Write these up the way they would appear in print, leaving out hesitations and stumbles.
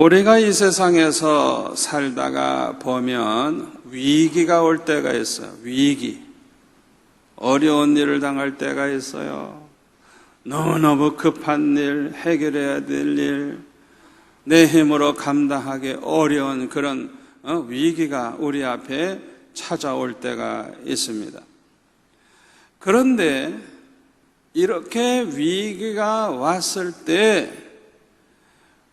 우리가 이 세상에서 살다가 보면 위기가 올 때가 있어요. 위기. 어려운 일을 당할 때가 있어요. 너무너무 급한 일, 해결해야 될 일, 내 힘으로 감당하기 어려운 그런 위기가 우리 앞에 찾아올 때가 있습니다. 그런데 이렇게 위기가 왔을 때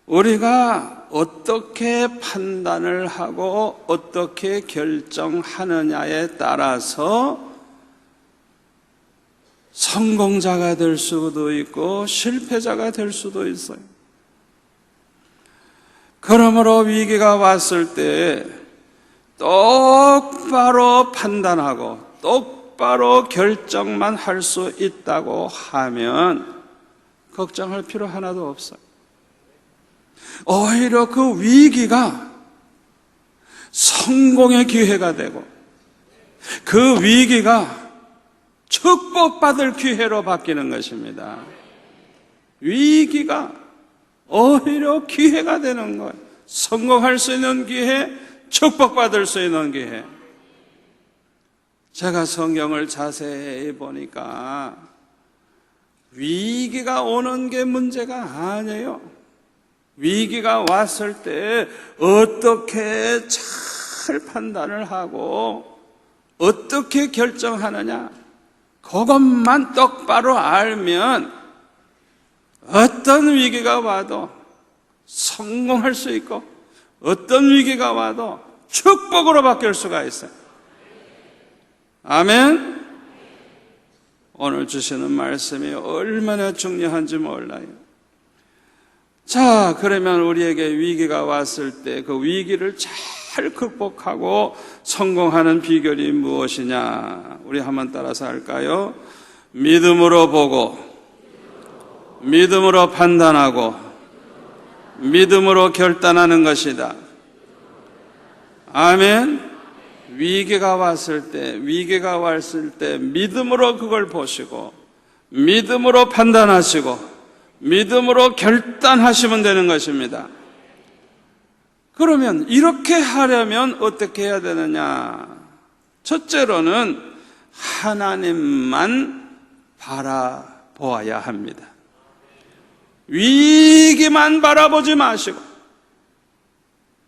우리가 어떻게 판단을 하고 어떻게 결정하느냐에 따라서 성공자가 될 수도 있고 실패자가 될 수도 있어요. 그러므로 위기가 왔을 때 똑바로 판단하고 똑바로 결정만 할 수 있다고 하면 걱정할 필요 하나도 없어요. 오히려 그 위기가 성공의 기회가 되고 그 위기가 축복받을 기회로 바뀌는 것입니다. 위기가 오히려 기회가 되는 거예요. 성공할 수 있는 기회, 축복받을 수 있는 기회. 제가 성경을 자세히 보니까 위기가 오는 게 문제가 아니에요. 위기가 왔을 때 어떻게 잘 판단을 하고 어떻게 결정하느냐, 그것만 똑바로 알면 어떤 위기가 와도 성공할 수 있고 어떤 위기가 와도 축복으로 바뀔 수가 있어요. 아멘. 오늘 주시는 말씀이 얼마나 중요한지 몰라요. 자, 그러면 우리에게 위기가 왔을 때 그 위기를 잘 극복하고 성공하는 비결이 무엇이냐? 우리 한번 따라서 할까요? 믿음으로 보고, 믿음으로 판단하고, 믿음으로 결단하는 것이다. 아멘. 위기가 왔을 때 믿음으로 그걸 보시고, 믿음으로 판단하시고, 믿음으로 결단하시면 되는 것입니다. 그러면 이렇게 하려면 어떻게 해야 되느냐? 첫째로는 하나님만 바라보아야 합니다. 위기만 바라보지 마시고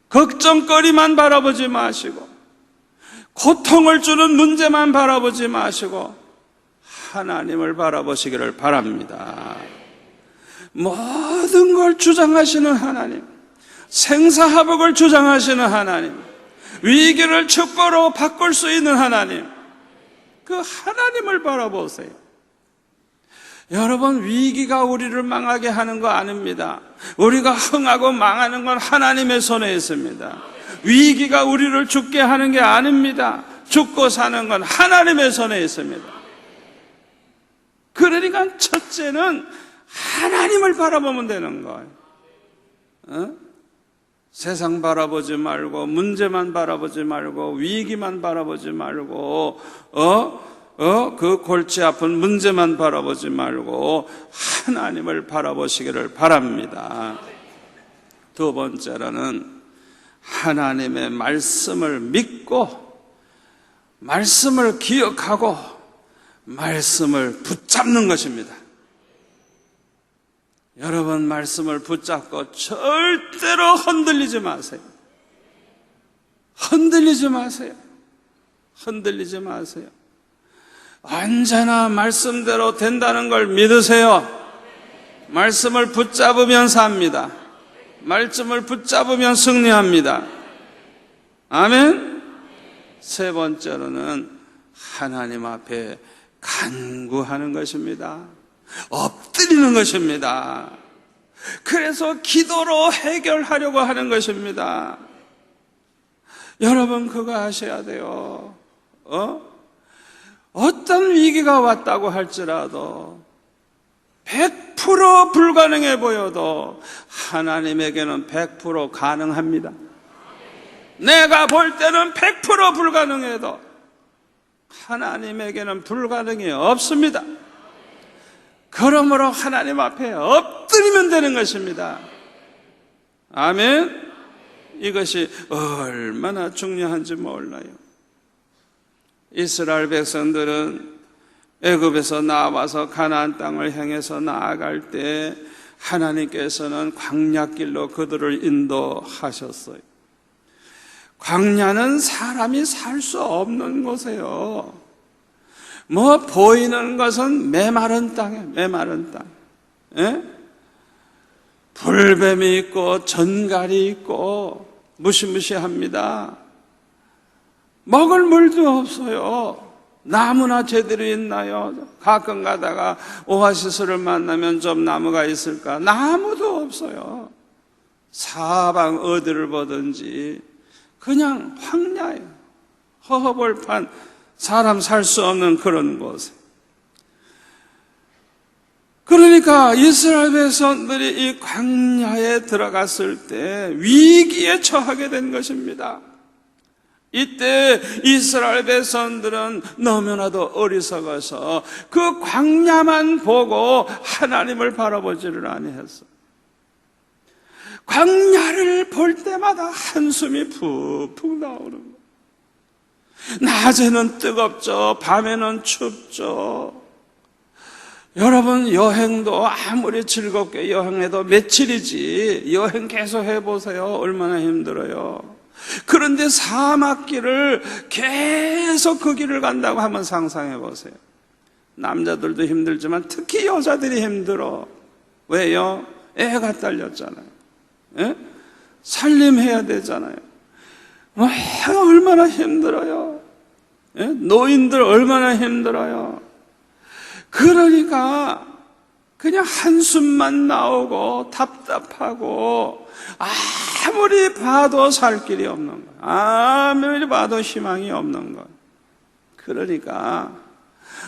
걱정거리만 바라보지 마시고 고통을 주는 문제만 바라보지 마시고 하나님을 바라보시기를 바랍니다. 모든 걸 주장하시는 하나님, 생사화복을 주장하시는 하나님, 위기를 축복으로 바꿀 수 있는 하나님, 그 하나님을 바라보세요. 여러분, 위기가 우리를 망하게 하는 거 아닙니다. 우리가 흥하고 망하는 건 하나님의 손에 있습니다. 위기가 우리를 죽게 하는 게 아닙니다. 죽고 사는 건 하나님의 손에 있습니다. 그러니까 첫째는 하나님을 바라보면 되는 거예요. 세상 바라보지 말고 문제만 바라보지 말고 위기만 바라보지 말고 그 골치 아픈 문제만 바라보지 말고 하나님을 바라보시기를 바랍니다. 두 번째로는 하나님의 말씀을 믿고 말씀을 기억하고 말씀을 붙잡는 것입니다. 여러분, 말씀을 붙잡고 절대로 흔들리지 마세요. 흔들리지 마세요. 흔들리지 마세요. 언제나 말씀대로 된다는 걸 믿으세요. 말씀을 붙잡으면 삽니다. 말씀을 붙잡으면 승리합니다. 아멘. 세 번째로는 하나님 앞에 간구하는 것입니다. 엎드리는 것입니다. 그래서 기도로 해결하려고 하는 것입니다. 여러분, 그거 아셔야 돼요. 어떤 위기가 왔다고 할지라도 100% 불가능해 보여도 하나님에게는 100% 가능합니다. 내가 볼 때는 100% 불가능해도 하나님에게는 불가능이 없습니다. 그러므로 하나님 앞에 엎드리면 되는 것입니다. 아멘. 이것이 얼마나 중요한지 몰라요. 이스라엘 백성들은 애굽에서 나와서 가나안 땅을 향해서 나아갈 때 하나님께서는 광야길로 그들을 인도하셨어요. 광야는 사람이 살 수 없는 곳이에요. 뭐 보이는 것은 메마른 땅이에요. 메마른 땅. 예? 불뱀이 있고 전갈이 있고 무시무시합니다. 먹을 물도 없어요. 나무나 제대로 있나요? 가끔 가다가 오아시스를 만나면 좀 나무가 있을까? 나무도 없어요. 사방 어디를 보든지 그냥 황야예요. 허허벌판, 사람 살 수 없는 그런 곳에. 그러니까 이스라엘 백성들이 이 광야에 들어갔을 때 위기에 처하게 된 것입니다. 이때 이스라엘 백성들은 너무나도 어리석어서 그 광야만 보고 하나님을 바라보지를 아니했어. 광야를 볼 때마다 한숨이 푹푹 나오는 거예요. 낮에는 뜨겁죠. 밤에는 춥죠. 여러분, 여행도 아무리 즐겁게 여행해도 며칠이지 여행 계속 해보세요. 얼마나 힘들어요. 그런데 사막길을 계속 그 길을 간다고 한번 상상해 보세요. 남자들도 힘들지만 특히 여자들이 힘들어. 왜요? 애가 딸렸잖아요. 예? 살림해야 되잖아요. 얼마나 힘들어요. 예? 노인들 얼마나 힘들어요. 그러니까 그냥 한숨만 나오고 답답하고 아무리 봐도 살 길이 없는 거예요. 아무리 봐도 희망이 없는 거예요. 그러니까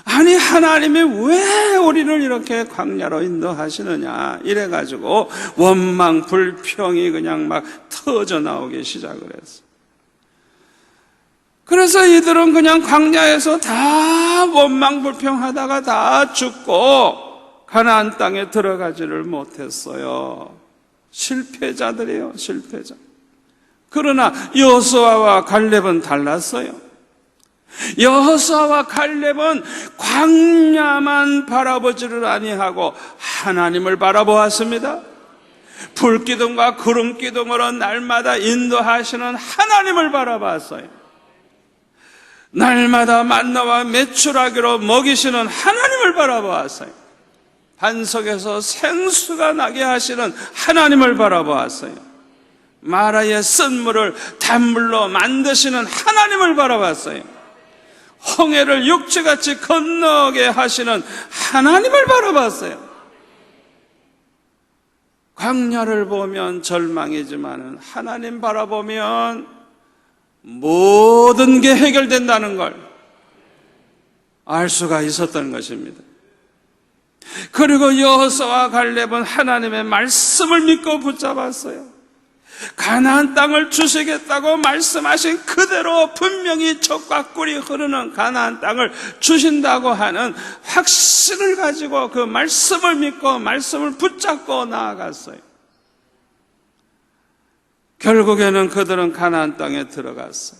아니 하나님이 왜 우리를 이렇게 광야로 인도하시느냐 이래가지고 원망 불평이 그냥 막 터져 나오기 시작을 했어요. 그래서 이들은 그냥 광야에서 다 원망불평하다가 다 죽고 가나안 땅에 들어가지를 못했어요. 실패자들이에요. 실패자. 그러나 여호수아와 갈렙은 달랐어요. 여호수아와 갈렙은 광야만 바라보지를 아니하고 하나님을 바라보았습니다. 불기둥과 구름기둥으로 날마다 인도하시는 하나님을 바라봤어요. 날마다 만나와 메추라기로 먹이시는 하나님을 바라보았어요. 반석에서 생수가 나게 하시는 하나님을 바라보았어요. 마라의 쓴물을 단물로 만드시는 하나님을 바라봤어요. 홍해를 육지같이 건너게 하시는 하나님을 바라봤어요. 광야를 보면 절망이지만 하나님 바라보면 모든 게 해결된다는 걸 알 수가 있었던 것입니다. 그리고 여호수아와 갈렙은 하나님의 말씀을 믿고 붙잡았어요. 가나안 땅을 주시겠다고 말씀하신 그대로 분명히 젖과 꿀이 흐르는 가나안 땅을 주신다고 하는 확신을 가지고 그 말씀을 믿고 말씀을 붙잡고 나아갔어요. 결국에는 그들은 가나안 땅에 들어갔어요.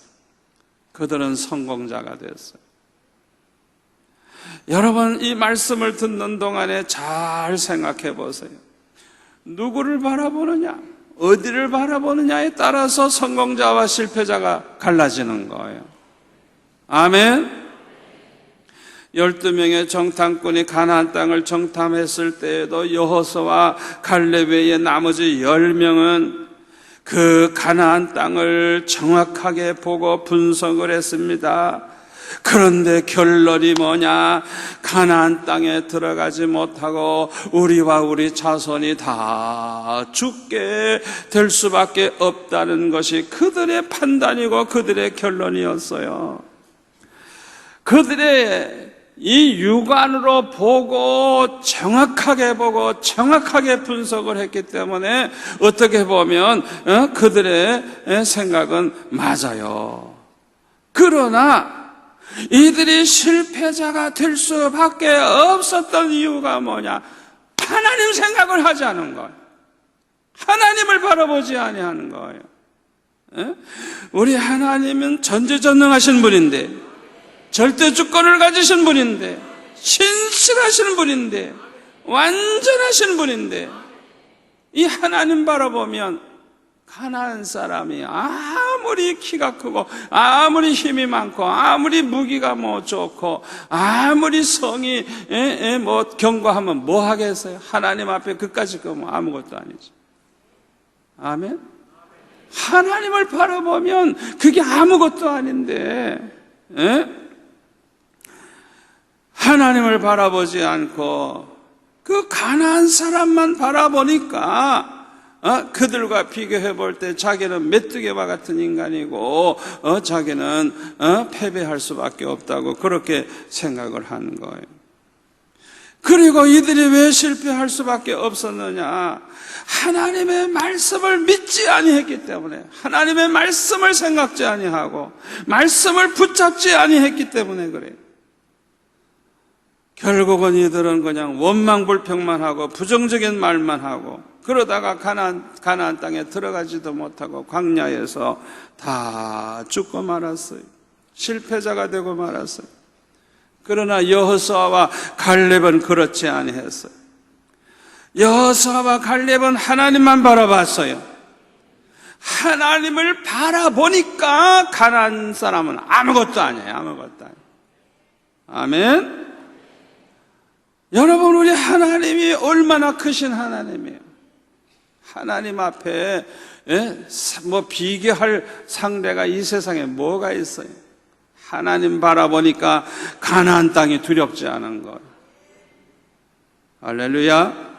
그들은 성공자가 됐어요. 여러분, 이 말씀을 듣는 동안에 잘 생각해 보세요. 누구를 바라보느냐, 어디를 바라보느냐에 따라서 성공자와 실패자가 갈라지는 거예요. 아멘. 12명의 정탐꾼이 가나안 땅을 정탐했을 때에도 여호수아와 갈렙 외에 나머지 10명은 그 가나안 땅을 정확하게 보고 분석을 했습니다. 그런데 결론이 뭐냐? 가나안 땅에 들어가지 못하고 우리와 우리 자손이 다 죽게 될 수밖에 없다는 것이 그들의 판단이고 그들의 결론이었어요. 그들의 이 육안으로 보고 정확하게 보고 정확하게 분석을 했기 때문에 어떻게 보면 그들의 생각은 맞아요. 그러나 이들이 실패자가 될 수밖에 없었던 이유가 뭐냐? 하나님 생각을 하지 않은 거예요. 하나님을 바라보지 아니하는 거예요. 예? 우리 하나님은 전지전능하신 분인데, 절대 주권을 가지신 분인데, 신실하신 분인데, 완전하신 분인데, 이 하나님 바라보면 가나안 사람이 아무리 키가 크고 아무리 힘이 많고 아무리 무기가 좋고 아무리 성이 견고하면 뭐 하겠어요? 하나님 앞에 그까짓 거 아무것도 아니죠. 아멘. 하나님을 바라보면 그게 아무것도 아닌데, 하나님을 바라보지 않고 그 가나안 사람만 바라보니까 그들과 비교해 볼 때 자기는 메뚜기와 같은 인간이고 자기는 패배할 수밖에 없다고 그렇게 생각을 하는 거예요. 그리고 이들이 왜 실패할 수밖에 없었느냐? 하나님의 말씀을 믿지 아니했기 때문에, 하나님의 말씀을 생각지 아니하고 말씀을 붙잡지 아니했기 때문에 그래요. 결국은 이들은 그냥 원망불평만 하고 부정적인 말만 하고 그러다가 가나안 땅에 들어가지도 못하고 광야에서 다 죽고 말았어요. 실패자가 되고 말았어요. 그러나 여호수아와 갈렙은 그렇지 아니했어요. 여호수아와 갈렙은 하나님만 바라봤어요. 하나님을 바라보니까 가나안 사람은 아무것도 아니에요. 아무것도 아니에요. 아멘. 여러분, 우리 하나님이 얼마나 크신 하나님이에요. 하나님 앞에 비교할 상대가 이 세상에 뭐가 있어요? 하나님 바라보니까 가나안 땅이 두렵지 않은 것. 할렐루야.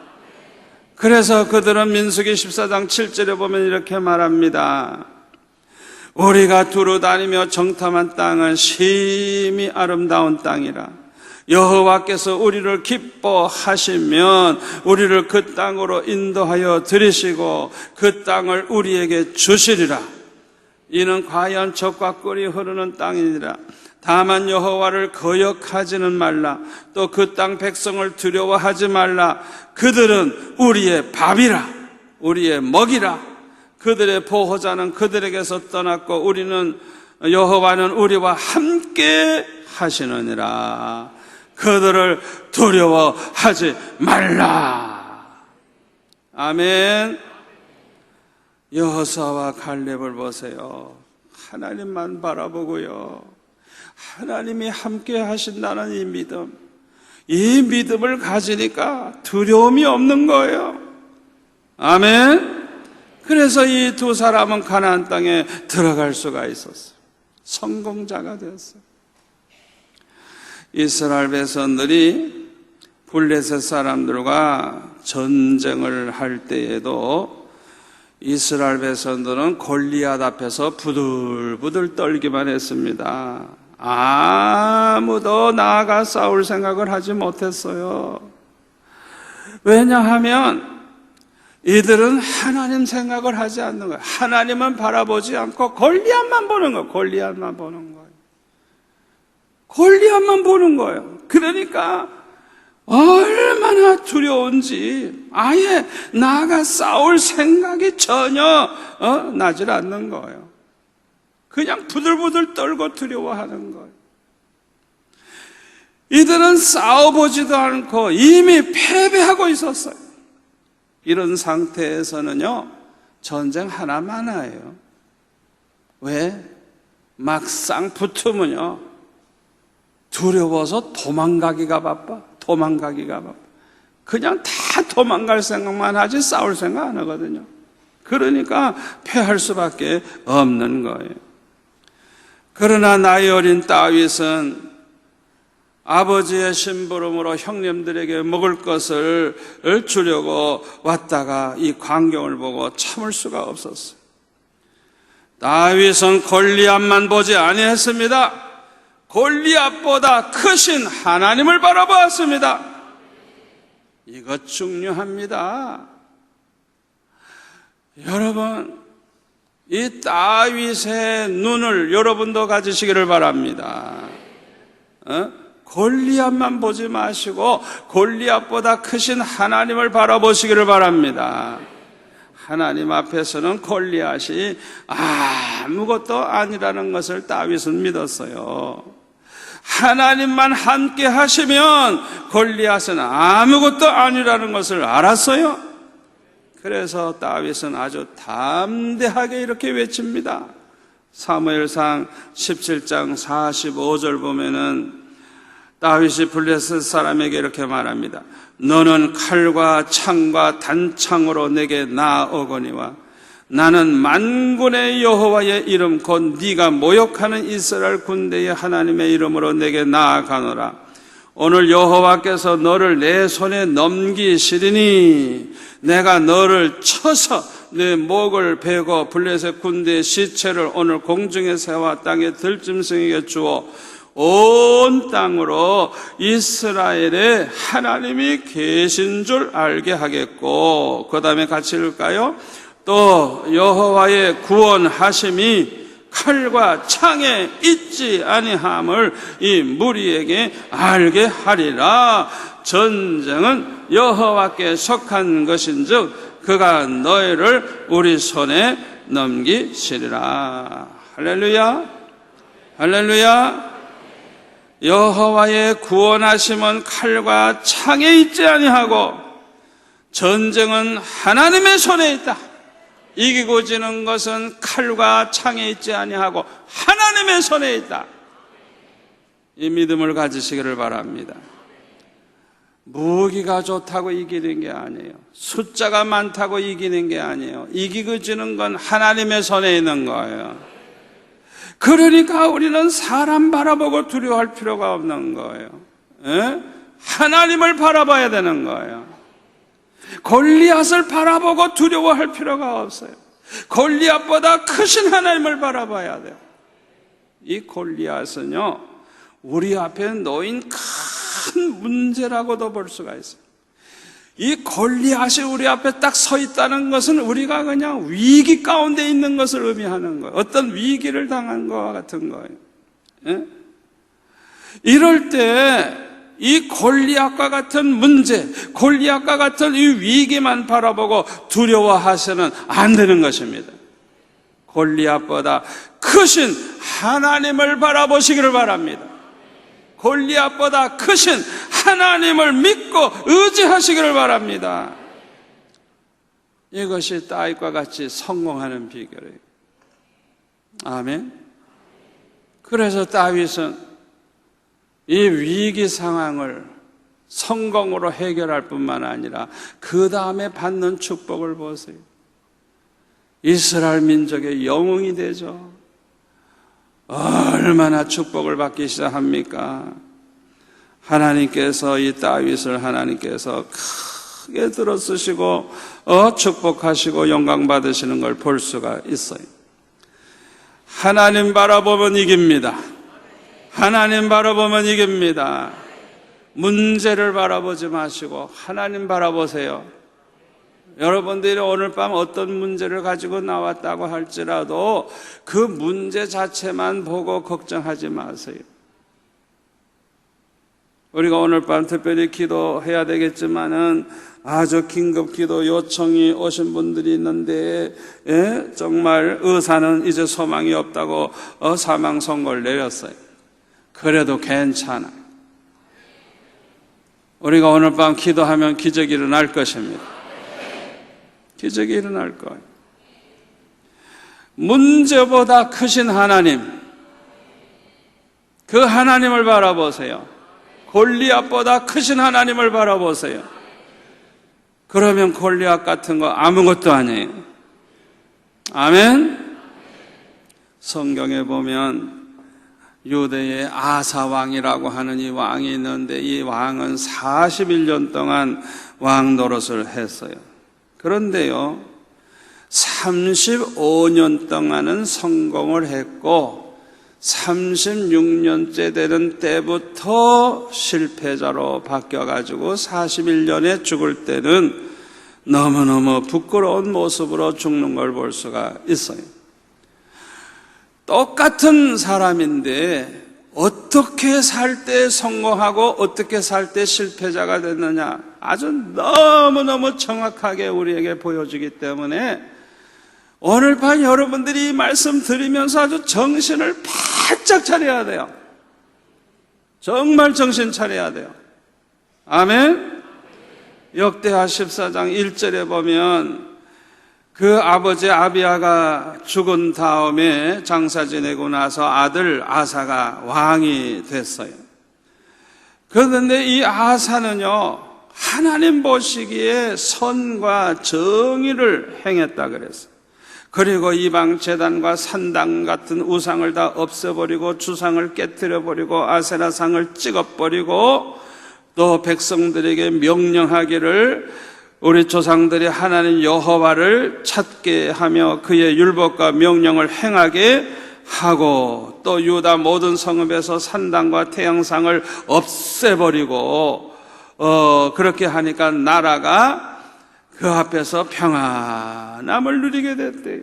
그래서 그들은 민수기 14장 7절에 보면 이렇게 말합니다. 우리가 두루 다니며 정탐한 땅은 심히 아름다운 땅이라. 여호와께서 우리를 기뻐하시면 우리를 그 땅으로 인도하여 들이시고 그 땅을 우리에게 주시리라. 이는 과연 젖과 꿀이 흐르는 땅이니라. 다만 여호와를 거역하지는 말라. 또 그 땅 백성을 두려워하지 말라. 그들은 우리의 밥이라. 우리의 먹이라. 그들의 보호자는 그들에게서 떠났고 우리는 여호와는 우리와 함께 하시느니라. 그들을 두려워하지 말라. 아멘. 여호수아와 갈렙을 보세요. 하나님만 바라보고요, 하나님이 함께 하신다는 이 믿음을 가지니까 두려움이 없는 거예요. 아멘. 그래서 이 두 사람은 가나안 땅에 들어갈 수가 있었어요. 성공자가 되었어요. 이스라엘 백성들이 블레셋 사람들과 전쟁을 할 때에도 이스라엘 백성들은 골리앗 앞에서 부들부들 떨기만 했습니다. 아무도 나아가 싸울 생각을 하지 못했어요. 왜냐하면 이들은 하나님 생각을 하지 않는 거예요. 하나님은 바라보지 않고 골리앗만 보는 거예요. 골리앗만 보는 거예요. 골리앗만 보는 거예요. 그러니까 얼마나 두려운지 아예 나아가 싸울 생각이 전혀 나질 않는 거예요. 그냥 부들부들 떨고 두려워하는 거예요. 이들은 싸워보지도 않고 이미 패배하고 있었어요. 이런 상태에서는요, 전쟁 하나만 해요. 왜? 막상 붙으면요, 두려워서 도망가기가 바빠. 그냥 다 도망갈 생각만 하지 싸울 생각 안 하거든요. 그러니까 패할 수밖에 없는 거예요. 그러나 나이 어린 다윗은 아버지의 심부름으로 형님들에게 먹을 것을 주려고 왔다가 이 광경을 보고 참을 수가 없었어요. 다윗은 골리앗만 보지 아니했습니다. 골리앗보다 크신 하나님을 바라보았습니다. 이것 중요합니다. 여러분, 이 다윗의 눈을 여러분도 가지시기를 바랍니다. 골리앗만 보지 마시고 골리앗보다 크신 하나님을 바라보시기를 바랍니다. 하나님 앞에서는 골리앗이 아무것도 아니라는 것을 다윗은 믿었어요. 하나님만 함께 하시면 골리앗은 아무것도 아니라는 것을 알았어요. 그래서 다윗은 아주 담대하게 이렇게 외칩니다. 사무엘상 17장 45절 보면은 다윗이 블레셋 사람에게 이렇게 말합니다. 너는 칼과 창과 단창으로 내게 나아오거니와 나는 만군의 여호와의 이름 곧 네가 모욕하는 이스라엘 군대의 하나님의 이름으로 내게 나아가노라. 오늘 여호와께서 너를 내 손에 넘기시리니 내가 너를 쳐서 내 목을 베고 블레셋 군대의 시체를 오늘 공중에 세워 땅에 들짐승에게 주어 온 땅으로 이스라엘에 하나님이 계신 줄 알게 하겠고, 그 다음에 같이 읽을까요? 또 여호와의 구원하심이 칼과 창에 있지 아니함을 이 무리에게 알게 하리라. 전쟁은 여호와께 속한 것인즉 그가 너희를 우리 손에 넘기시리라. 할렐루야, 할렐루야. 여호와의 구원하심은 칼과 창에 있지 아니하고 전쟁은 하나님의 손에 있다. 이기고 지는 것은 칼과 창에 있지 아니하고 하나님의 손에 있다. 이 믿음을 가지시기를 바랍니다. 무기가 좋다고 이기는 게 아니에요. 숫자가 많다고 이기는 게 아니에요. 이기고 지는 건 하나님의 손에 있는 거예요. 그러니까 우리는 사람 바라보고 두려워할 필요가 없는 거예요. 하나님을 바라봐야 되는 거예요. 골리앗을 바라보고 두려워할 필요가 없어요. 골리앗보다 크신 하나님을 바라봐야 돼요. 이 골리앗은요, 우리 앞에 놓인 큰 문제라고도 볼 수가 있어요. 이 골리앗이 우리 앞에 딱 서 있다는 것은 우리가 그냥 위기 가운데 있는 것을 의미하는 거예요. 어떤 위기를 당한 것과 같은 거예요. 예? 이럴 때 이 골리앗과 같은 문제, 골리앗과 같은 이 위기만 바라보고 두려워하셔는 안 되는 것입니다. 골리앗보다 크신 하나님을 바라보시기를 바랍니다. 골리앗보다 크신 하나님을 믿고 의지하시기를 바랍니다. 이것이 다윗과 같이 성공하는 비결이에요. 아멘. 그래서 다윗은 이 위기 상황을 성공으로 해결할 뿐만 아니라 그 다음에 받는 축복을 보세요. 이스라엘 민족의 영웅이 되죠. 얼마나 축복을 받기 시작합니까? 하나님께서 이 다윗을 하나님께서 크게 들어쓰시고 축복하시고 영광 받으시는 걸 볼 수가 있어요. 하나님 바라보면 이깁니다. 하나님 바라보면 이깁니다. 문제를 바라보지 마시고 하나님 바라보세요. 여러분들이 오늘 밤 어떤 문제를 가지고 나왔다고 할지라도 그 문제 자체만 보고 걱정하지 마세요. 우리가 오늘 밤 특별히 기도해야 되겠지만은 아주 긴급 기도 요청이 오신 분들이 있는데, 정말 의사는 이제 소망이 없다고 사망 선고를 내렸어요. 그래도 괜찮아요. 우리가 오늘 밤 기도하면 기적이 일어날 것입니다. 기적이 일어날 거예요. 문제보다 크신 하나님, 그 하나님을 바라보세요. 골리앗보다 크신 하나님을 바라보세요. 그러면 골리앗 같은 거 아무것도 아니에요. 아멘. 성경에 보면 유대의 아사 왕이라고 하는 이 왕이 있는데 이 왕은 41년 동안 왕 노릇을 했어요. 그런데요, 35년 동안은 성공을 했고 36년째 되는 때부터 실패자로 바뀌어가지고 41년에 죽을 때는 너무너무 부끄러운 모습으로 죽는 걸 볼 수가 있어요. 똑같은 사람인데 어떻게 살 때 성공하고 어떻게 살 때 실패자가 됐느냐? 아주 너무너무 정확하게 우리에게 보여주기 때문에 오늘 밤 여러분들이 이 말씀 들으면서 아주 정신을 바짝 차려야 돼요. 정말 정신 차려야 돼요. 아멘. 역대하 14장 1절에 보면 그 아버지 아비야가 죽은 다음에 장사 지내고 나서 아들 아사가 왕이 됐어요. 그런데 이 아사는요, 하나님 보시기에 선과 정의를 행했다 그랬어요. 그리고 이방 제단과 산당 같은 우상을 다 없애버리고 주상을 깨뜨려버리고 아세라상을 찍어버리고 또 백성들에게 명령하기를 우리 조상들이 하나님 여호와를 찾게 하며 그의 율법과 명령을 행하게 하고 또 유다 모든 성읍에서 산당과 태양상을 없애버리고 그렇게 하니까 나라가 그 앞에서 평안함을 누리게 됐대요.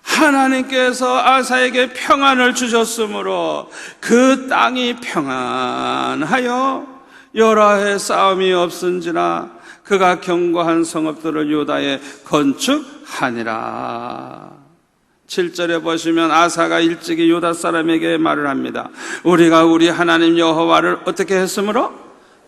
하나님께서 아사에게 평안을 주셨으므로 그 땅이 평안하여 여러 해 싸움이 없은지라 그가 견고한 성읍들을 유다에 건축하니라. 7절에 보시면 아사가 일찍이 유다 사람에게 말을 합니다. 우리가 우리 하나님 여호와를 어떻게 했으므로?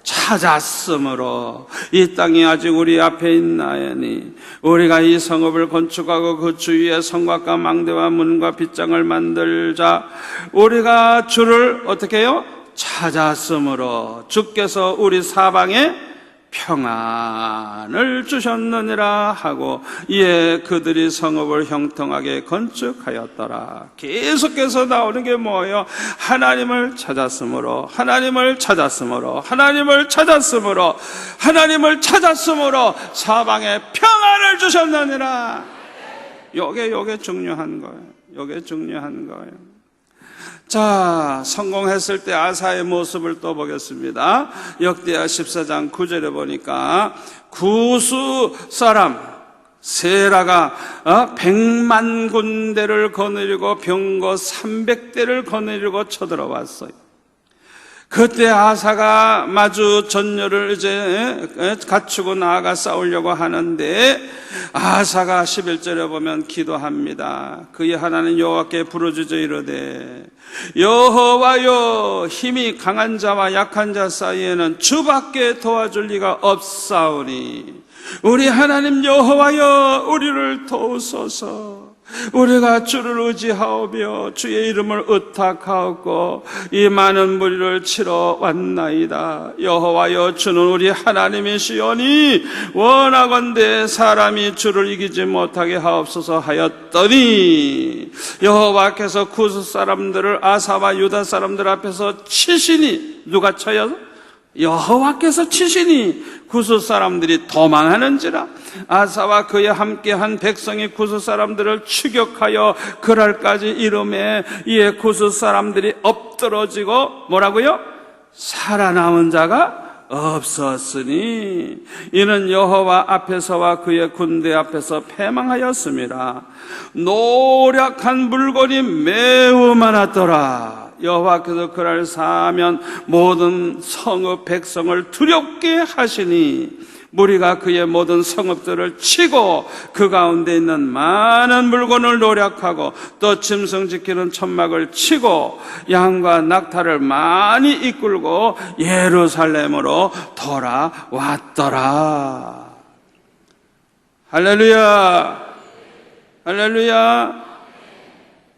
찾았으므로 이 땅이 아직 우리 앞에 있나니 우리가 이 성읍을 건축하고 그 주위에 성곽과 망대와 문과 빗장을 만들자. 우리가 주를 어떻게 해요? 찾았으므로 주께서 우리 사방에 평안을 주셨느니라 하고 이에 그들이 성읍을 형통하게 건축하였더라. 계속해서 나오는 게 뭐예요? 하나님을 찾았으므로, 하나님을 찾았으므로, 하나님을 찾았으므로, 하나님을 찾았으므로 사방에 평안을 주셨느니라. 요게 중요한 거예요. 요게 중요한 거예요. 자, 성공했을 때 아사의 모습을 또 보겠습니다. 역대하 14장 9절에 보니까 구수 사람 세라가 100만 군대를 거느리고 병거 300대를 거느리고 쳐들어왔어요. 그때 아사가 마주 전열을 이제 갖추고 나아가 싸우려고 하는데 아사가 11절에 보면 기도합니다. 그의 하나님 여호와께 부르짖어 이르되 여호와여 힘이 강한 자와 약한 자 사이에는 주밖에 도와줄 리가 없사오니 우리 하나님 여호와여 우리를 도우소서. 우리가 주를 의지하오며 주의 이름을 의탁하옵고 이 많은 무리를 치러 왔나이다. 여호와여 주는 우리 하나님이시오니 원하건대 사람이 주를 이기지 못하게 하옵소서 하였더니 여호와께서 구스 사람들을 아사와 유다 사람들 앞에서 치시니 누가 쳐요? 여호와께서 치시니 구스 사람들이 도망하는지라. 아사와 그에 함께한 백성이 구스 사람들을 추격하여 그랄까지 이름에 이에 구스 사람들이 엎드러지고 뭐라고요? 살아남은 자가 없었으니 이는 여호와 앞에서와 그의 군대 앞에서 패망하였습니다. 노력한 물건이 매우 많았더라. 여호와께서 그날 사면 모든 성읍 백성을 두렵게 하시니 무리가 그의 모든 성읍들을 치고 그 가운데 있는 많은 물건을 노력하고 또 짐승 지키는 천막을 치고 양과 낙타를 많이 이끌고 예루살렘으로 돌아왔더라. 할렐루야, 할렐루야.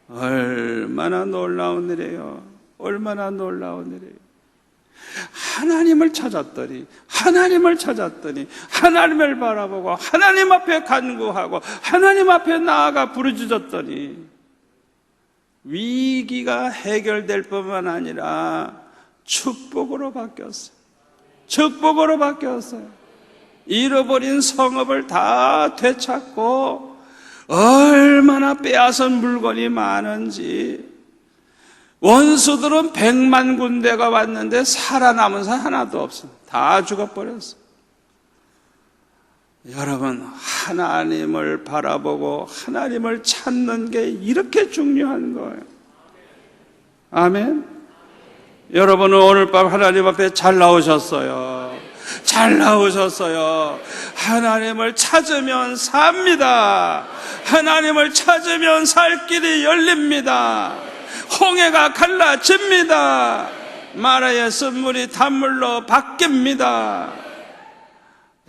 얼마나 놀라운 일이에요. 얼마나 놀라운 일이에요. 하나님을 찾았더니 하나님을 바라보고 하나님 앞에 간구하고 하나님 앞에 나아가 부르짖었더니 위기가 해결될 뿐만 아니라 축복으로 바뀌었어요. 축복으로 바뀌었어요. 잃어버린 성읍을 다 되찾고 얼마나 빼앗은 물건이 많은지. 원수들은 100만 군대가 왔는데 살아남은 사람 하나도 없습니다. 다 죽어버렸어요. 여러분, 하나님을 바라보고 하나님을 찾는 게 이렇게 중요한 거예요. 아멘. 여러분은 오늘 밤 하나님 앞에 잘 나오셨어요. 잘 나오셨어요. 하나님을 찾으면 삽니다. 하나님을 찾으면 살 길이 열립니다. 홍해가 갈라집니다. 마라의 쓴물이 단물로 바뀝니다.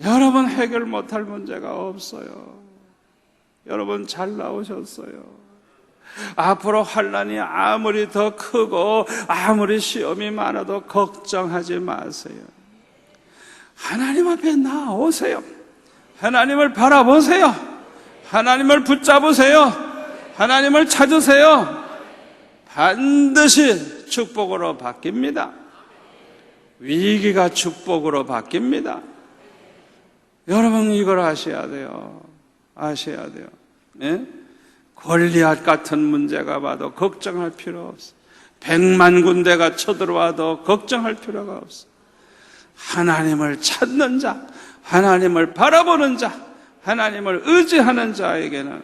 여러분 해결 못할 문제가 없어요. 여러분 잘 나오셨어요. 앞으로 환난이 아무리 더 크고 아무리 시험이 많아도 걱정하지 마세요. 하나님 앞에 나오세요. 하나님을 바라보세요. 하나님을 붙잡으세요. 하나님을 찾으세요. 반드시 축복으로 바뀝니다. 위기가 축복으로 바뀝니다. 여러분 이걸 아셔야 돼요. 아셔야 돼요. 예? 골리앗 같은 문제가 와도 걱정할 필요 없어. 100만 군대가 쳐들어와도 걱정할 필요가 없어. 하나님을 찾는 자, 하나님을 바라보는 자, 하나님을 의지하는 자에게는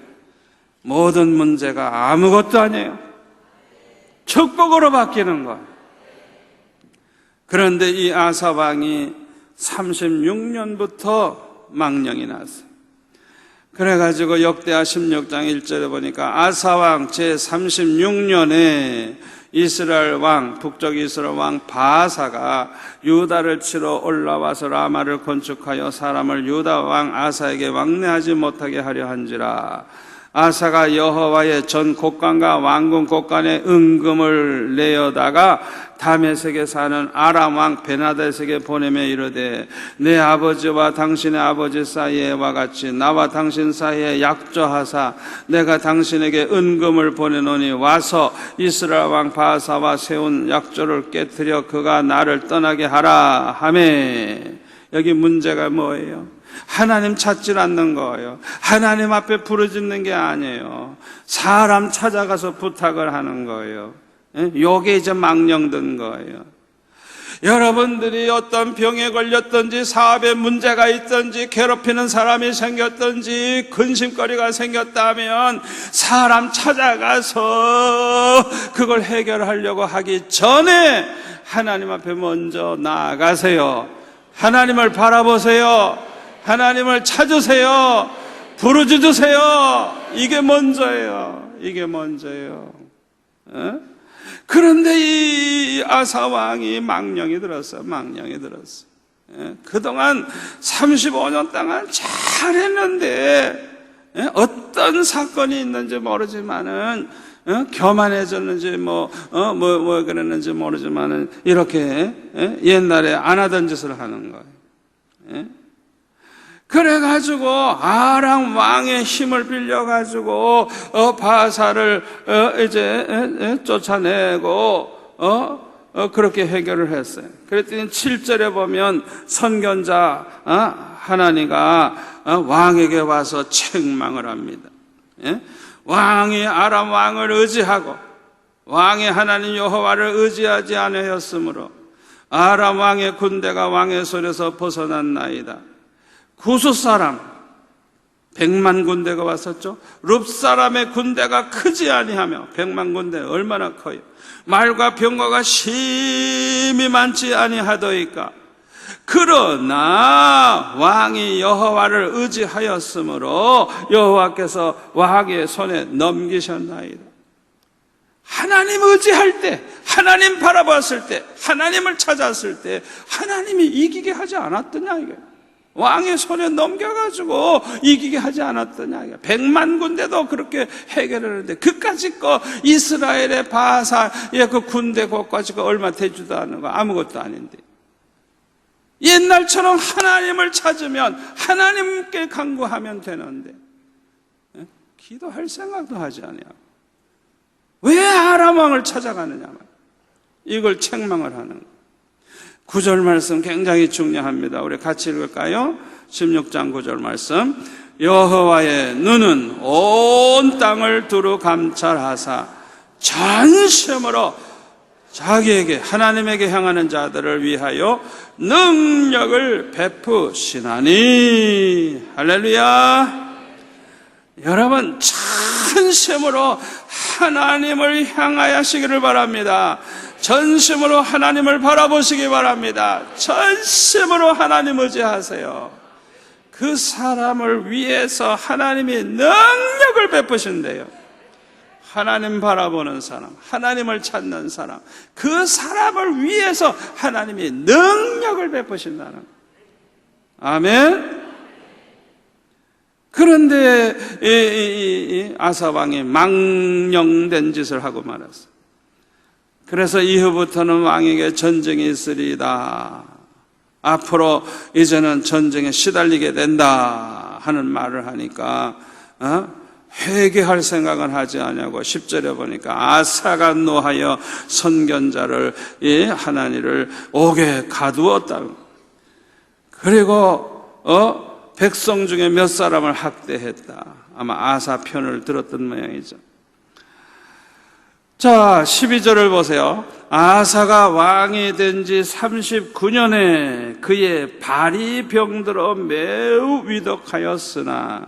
모든 문제가 아무것도 아니에요. 축복으로 바뀌는 것. 그런데 이 아사 왕이 36년부터 망령이 났어요. 그래가지고 역대하 16장 1절에 보니까 아사 왕 제36년에 이스라엘 왕, 북쪽 이스라엘 왕 바사가 유다를 치러 올라와서 라마를 건축하여 사람을 유다 왕 아사에게 왕래하지 못하게 하려 한지라. 아사가 여호와의 전 곡간과 왕궁 곡간에 은금을 내어다가 다메섹에 사는 아람 왕 베나닷에게 보내며 이르되 내 아버지와 당신의 아버지 사이에와 같이 나와 당신 사이에 약조하사 내가 당신에게 은금을 보내노니 와서 이스라엘 왕 바사와 세운 약조를 깨뜨려 그가 나를 떠나게 하라 하매. 여기 문제가 뭐예요? 하나님 찾질 않는 거예요. 하나님 앞에 부르짖는 게 아니에요. 사람 찾아가서 부탁을 하는 거예요. 요게 이제 망령된 거예요. 여러분들이 어떤 병에 걸렸든지 사업에 문제가 있든지 괴롭히는 사람이 생겼든지 근심거리가 생겼다면 사람 찾아가서 그걸 해결하려고 하기 전에 하나님 앞에 먼저 나아가세요. 하나님을 바라보세요. 하나님을 찾으세요. 부르짖으세요. 이게 먼저예요. 이게 먼저예요. 그런데 이 아사 왕이 망령이 들었어요. 망령이 들었어요. 그동안 35년 동안 잘했는데 어떤 사건이 있는지 모르지만은 교만해졌는지 뭐 그랬는지 모르지만은 이렇게 옛날에 안 하던 짓을 하는 거예요. 그래가지고 아람 왕의 힘을 빌려가지고 바사를 이제 쫓아내고 그렇게 해결을 했어요. 그랬더니 7절에 보면 선견자 하나니가 왕에게 와서 책망을 합니다. 왕이 아람 왕을 의지하고 왕의 하나님 여호와를 의지하지 아니하였으므로 아람 왕의 군대가 왕의 손에서 벗어났나이다. 구스 사람 100만 군대가 왔었죠. 룹 사람의 군대가 크지 아니하며 100만 군대 얼마나 커요. 말과 병거가 심히 많지 아니하더이까. 그러나 왕이 여호와를 의지하였으므로 여호와께서 왕의 손에 넘기셨나이다. 하나님 의지할 때, 하나님 바라봤을 때, 하나님을 찾았을 때 하나님이 이기게 하지 않았더냐 이게. 왕의 손에 넘겨가지고 이기게 하지 않았더냐. 100만 군대도 그렇게 해결을 했는데 그까짓 거 이스라엘의 바사의 그 군대 그까짓 거 얼마 되지도 않은 거 아무것도 아닌데. 옛날처럼 하나님을 찾으면 하나님께 간구하면 되는데 기도할 생각도 하지 않아요. 왜 아람 왕을 찾아가느냐. 이걸 책망을 하는 거예요. 9절 말씀 굉장히 중요합니다. 우리 같이 읽을까요? 16장 9절 말씀. 여호와의 눈은 온 땅을 두루 감찰하사 전심으로 자기에게 하나님에게 향하는 자들을 위하여 능력을 베푸시나니. 할렐루야. 여러분 전심으로 하나님을 향하여 하시기를 바랍니다. 전심으로 하나님을 바라보시기 바랍니다. 전심으로 하나님 의지하세요. 그 사람을 위해서 하나님이 능력을 베푸신대요. 하나님 바라보는 사람, 하나님을 찾는 사람, 그 사람을 위해서 하나님이 능력을 베푸신다는 거예요. 아멘. 그런데 이 아사왕이 망령된 짓을 하고 말았어요. 그래서 이후부터는 왕에게 전쟁이 있으리이다. 앞으로 이제는 전쟁에 시달리게 된다 하는 말을 하니까 회개할 생각은 하지 않냐고 10절에 보니까 아사가 노하여 선견자를 하나니를 옥에 가두었다고. 그리고 백성 중에 몇 사람을 학대했다. 아마 아사 편을 들었던 모양이죠. 자, 12절을 보세요. 아사가 왕이 된 지 39년에 그의 발이 병들어 매우 위독하였으나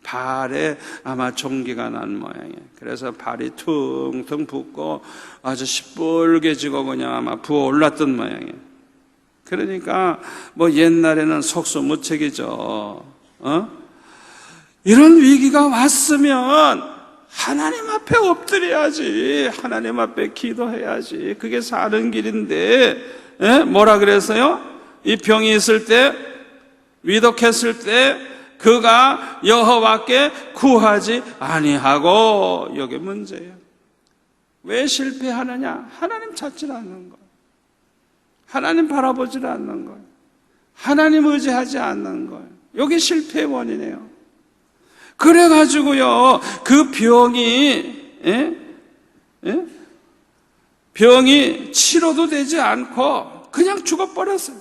발에 아마 종기가 난 모양이에요. 그래서 발이 퉁퉁 붓고 아주 시뻘개지고 그냥 아마 부어올랐던 모양이에요. 그러니까 뭐 옛날에는 속수무책이죠. 이런 위기가 왔으면 하나님 앞에 엎드려야지. 하나님 앞에 기도해야지. 그게 사는 길인데 뭐라 그랬어요? 이 병이 있을 때, 위독했을 때 그가 여호와께 구하지 아니하고, 이게 문제예요. 왜 실패하느냐? 하나님 찾지 않는 거예요. 하나님 바라보지 않는 거예요. 하나님 의지하지 않는 거예요. 이게 실패의 원인이에요. 그래가지고요, 그 병이 치료도 되지 않고 그냥 죽어버렸어요.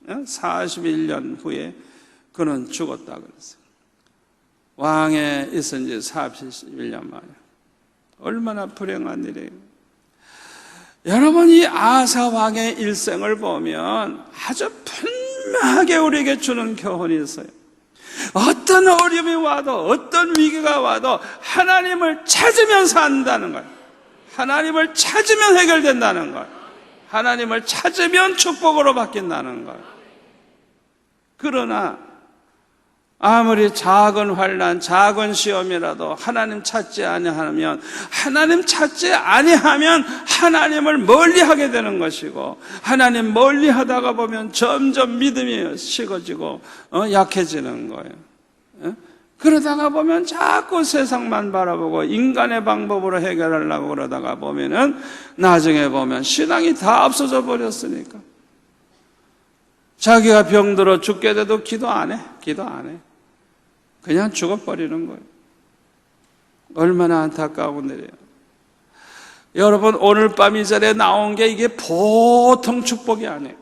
41년 후에 그는 죽었다 그랬어요. 왕에 있은 지 41년 만에. 얼마나 불행한 일이에요. 여러분, 이 아사 왕의 일생을 보면 아주 분명하게 우리에게 주는 교훈이 있어요. 어떤 어려움이 와도, 어떤 위기가 와도 하나님을 찾으면 산다는 거예요. 하나님을 찾으면 해결된다는 거예요. 하나님을 찾으면 축복으로 바뀐다는 거예요. 그러나 아무리 작은 환난, 작은 시험이라도 하나님 찾지 아니하면, 하나님을 멀리하게 되는 것이고, 하나님 멀리하다가 보면 점점 믿음이 식어지고 약해지는 거예요. 그러다가 보면 자꾸 세상만 바라보고 인간의 방법으로 해결하려고 그러다가 보면은 나중에 보면 신앙이 다 없어져 버렸으니까 자기가 병들어 죽게 돼도 기도 안 해. 그냥 죽어버리는 거예요. 얼마나 안타까운 일이에요. 여러분, 오늘 밤 이 자리에 나온 게 이게 보통 축복이 아니에요.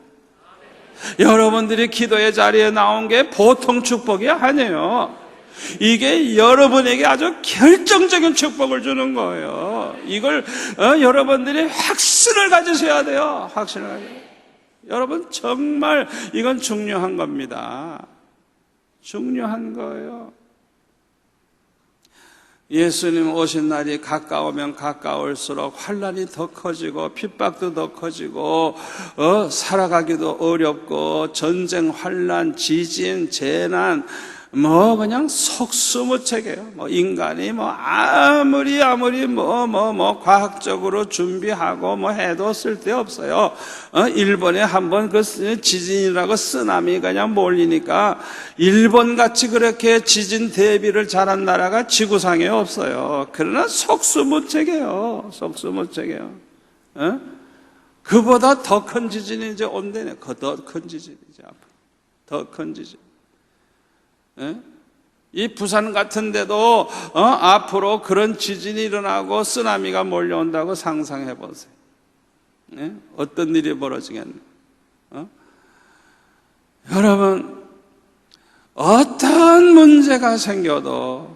여러분들이 기도의 자리에 나온 게 보통 축복이 아니에요. 이게 여러분에게 아주 결정적인 축복을 주는 거예요. 이걸 여러분들이 확신을 가지셔야 돼요. 확신을 가지셔야 돼요. 여러분, 정말 이건 중요한 겁니다. 중요한 거예요. 예수님 오신 날이 가까우면 가까울수록 환난이 더 커지고 핍박도 더 커지고 살아가기도 어렵고 전쟁, 환난, 지진, 재난 그냥 속수무책이에요. 인간이 아무리 과학적으로 준비하고 해도 쓸데없어요. 일본에 한번 그 지진이라고 쓰나미 그냥 몰리니까 일본같이 그렇게 지진 대비를 잘한 나라가 지구상에 없어요. 그러나 속수무책이에요. 그보다 더 큰 지진이 이제 온대네. 더 큰 지진이지. 더 큰 지진. 이 부산 같은 데도 앞으로 그런 지진이 일어나고 쓰나미가 몰려온다고 상상해 보세요. 어떤 일이 벌어지겠나. 여러분, 어떤 문제가 생겨도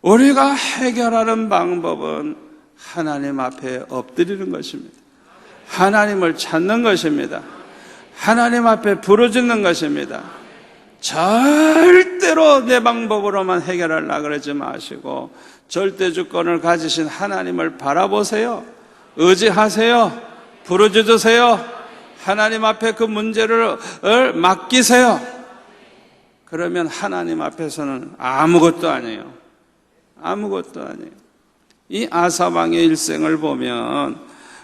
우리가 해결하는 방법은 하나님 앞에 엎드리는 것입니다. 하나님을 찾는 것입니다. 하나님 앞에 부르짖는 것입니다. 절대로 내 방법으로만 해결하려고 그러지 마시고 절대 주권을 가지신 하나님을 바라보세요. 의지하세요. 부르짖으세요. 하나님 앞에 그 문제를 맡기세요. 그러면 하나님 앞에서는 아무것도 아니에요. 아무것도 아니에요. 이 아사왕의 일생을 보면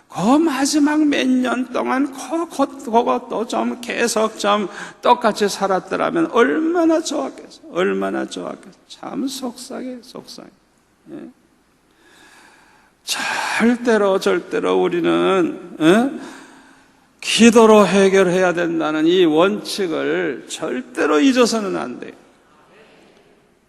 그 마지막 몇 년 동안 그것도 좀 계속 좀 똑같이 살았더라면 얼마나 좋았겠어. 얼마나 좋았겠어. 참 속상해. 예? 절대로 우리는 기도로 해결해야 된다는 이 원칙을 절대로 잊어서는 안 돼요.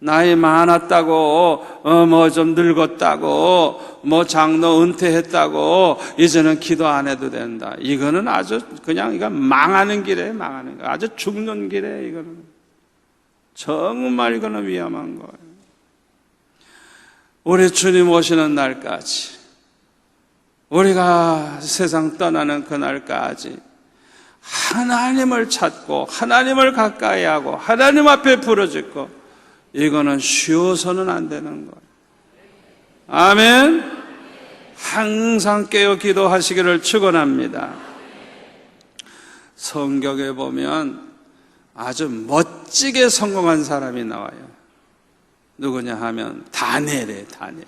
나이 많았다고, 뭐 좀 늙었다고, 뭐 장로 은퇴했다고, 이제는 기도 안 해도 된다. 이거는 아주 그냥 이거 망하는 길에 망하는 거. 아주 죽는 길에 이거는. 정말 이거는 위험한 거예요. 우리 주님 오시는 날까지, 우리가 세상 떠나는 그날까지 하나님을 찾고, 하나님을 가까이 하고, 하나님 앞에 부르짖고, 이거는 쉬워서는 안 되는 거예요. 아멘. 항상 깨어 기도하시기를 축원합니다. 성경에 보면 아주 멋지게 성공한 사람이 나와요. 누구냐 하면 다니엘이에요. 다니엘.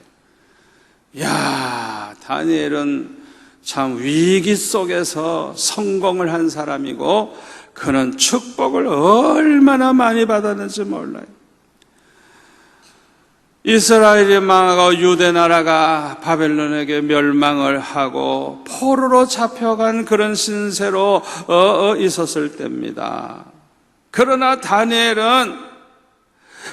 야, 다니엘은 참 위기 속에서 성공을 한 사람이고, 그는 축복을 얼마나 많이 받았는지 몰라요. 이스라엘이 망하고 유대 나라가 바벨론에게 멸망을 하고 포로로 잡혀간 그런 신세로 있었을 때입니다. 그러나 다니엘은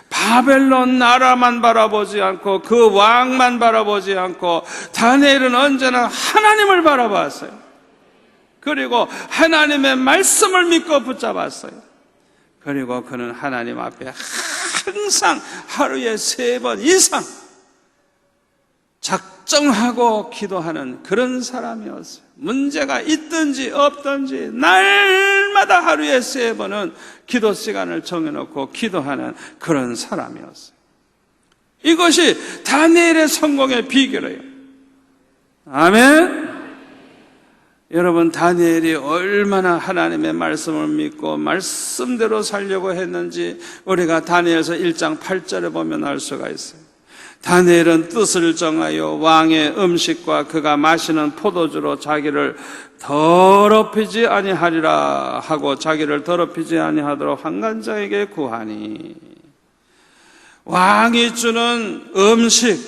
바벨론 나라만 바라보지 않고 그 왕만 바라보지 않고 다니엘은 언제나 하나님을 바라봤어요. 그리고 하나님의 말씀을 믿고 붙잡았어요. 그리고 그는 하나님 앞에 항상 하루에 3번 이상 작정하고 기도하는 그런 사람이었어요. 문제가 있든지 없든지 날마다 하루에 3번은 기도 시간을 정해놓고 기도하는 그런 사람이었어요. 이것이 다니엘의 성공의 비결이에요. 아멘. 여러분, 다니엘이 얼마나 하나님의 말씀을 믿고 말씀대로 살려고 했는지 우리가 다니엘서 1장 8절에 보면 알 수가 있어요. 다니엘은 뜻을 정하여 왕의 음식과 그가 마시는 포도주로 자기를 더럽히지 아니하리라 하고 자기를 더럽히지 아니하도록 환관자에게 구하니, 왕이 주는 음식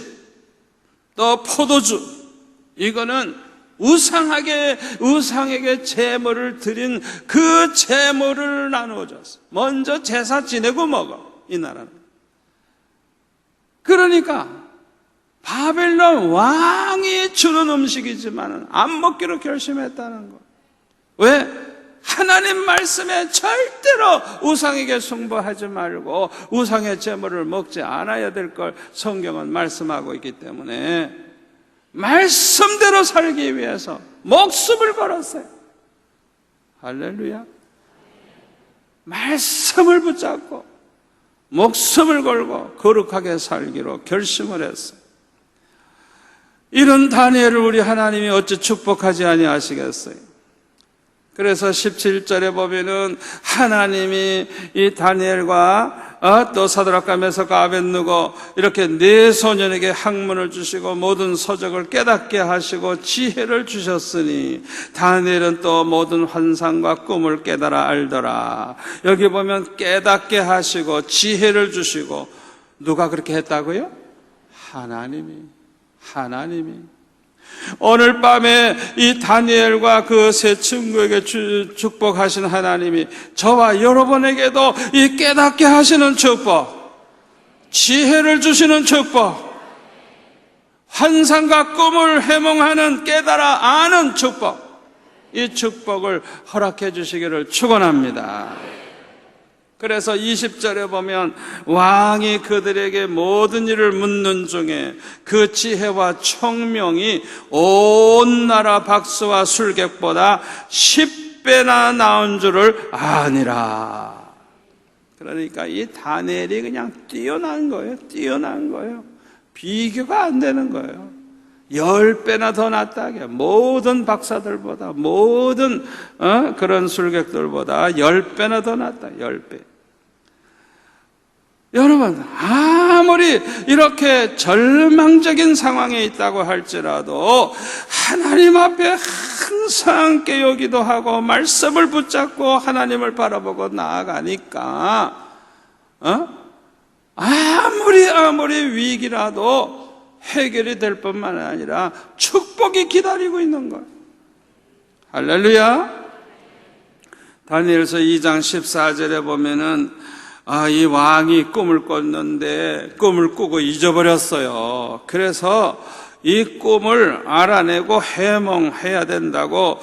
또 포도주, 이거는 우상에게 제물을 드린 그 제물을 나누어 줬어. 먼저 제사 지내고 먹어, 이 나라는. 그러니까 바벨론 왕이 주는 음식이지만 안 먹기로 결심했다는 거. 왜? 하나님 말씀에 절대로 우상에게 숭배하지 말고 우상의 제물을 먹지 않아야 될 걸 성경은 말씀하고 있기 때문에 말씀대로 살기 위해서 목숨을 걸었어요. 할렐루야. 말씀을 붙잡고 목숨을 걸고 거룩하게 살기로 결심을 했어요. 이런 다니엘을 우리 하나님이 어찌 축복하지 아니하시겠어요? 그래서 17절에 보면은 하나님이 이 다니엘과 또 사드락과 메삭과 아벳느고 이렇게 4소년에게 학문을 주시고 모든 서적을 깨닫게 하시고 지혜를 주셨으니 다니엘은 또 모든 환상과 꿈을 깨달아 알더라. 여기 보면 깨닫게 하시고 지혜를 주시고, 누가 그렇게 했다고요? 하나님이. 오늘 밤에 이 다니엘과 그 세 친구에게 축복하신 하나님이 저와 여러분에게도 이 깨닫게 하시는 축복, 지혜를 주시는 축복, 환상과 꿈을 해몽하는 깨달아 아는 축복, 이 축복을 허락해 주시기를 축원합니다. 그래서 20절에 보면 왕이 그들에게 모든 일을 묻는 중에 그 지혜와 총명이 온 나라 박수와 술객보다 10배나 나온 줄을 아니라. 그러니까 이 다니엘이 그냥 뛰어난 거예요. 비교가 안 되는 거예요. 10배나 더 낫다. 모든 박사들보다, 모든 그런 술객들보다 10배나 더 낫다. 10배. 여러분, 아무리 이렇게 절망적인 상황에 있다고 할지라도 하나님 앞에 항상 깨우기도 하고 말씀을 붙잡고 하나님을 바라보고 나아가니까 아무리 위기라도 해결이 될 뿐만 아니라 축복이 기다리고 있는 거예요. 할렐루야. 다니엘서 2장 14절에 보면은 이 왕이 꿈을 꿨는데 꿈을 꾸고 잊어버렸어요. 그래서 이 꿈을 알아내고 해몽해야 된다고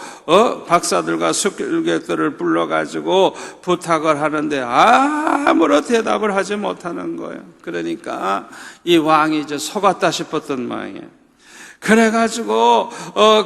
박사들과 숙객들을 불러가지고 부탁을 하는데 아무런 대답을 하지 못하는 거예요. 그러니까 이 왕이 이제 속았다 싶었던 모양이에요. 그래가지고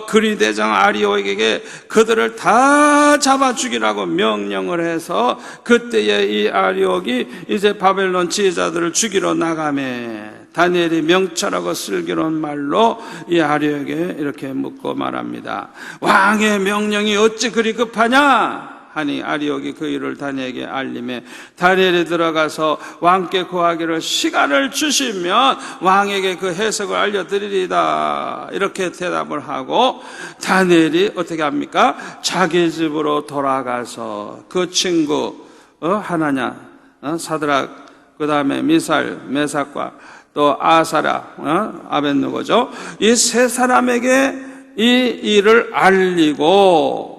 그리대장 아리옥에게 그들을 다 잡아 죽이라고 명령을 해서 그때에 이 아리옥이 이제 바벨론 지혜자들을 죽이러 나가매 다니엘이 명철하고 슬기로운 말로 이 아리옥에 이렇게 묻고 말합니다. 왕의 명령이 어찌 그리 급하냐? 하니 아리옥이 그 일을 다니엘에게 알림해 다니엘이 들어가서 왕께 구하기를 시간을 주시면 왕에게 그 해석을 알려드리리다. 이렇게 대답을 하고 다니엘이 어떻게 합니까? 자기 집으로 돌아가서 그 친구 하나냐, 사드락, 그 다음에 미살, 메삭과 또 아사랴, 아벳느고죠. 이 세 사람에게 이 일을 알리고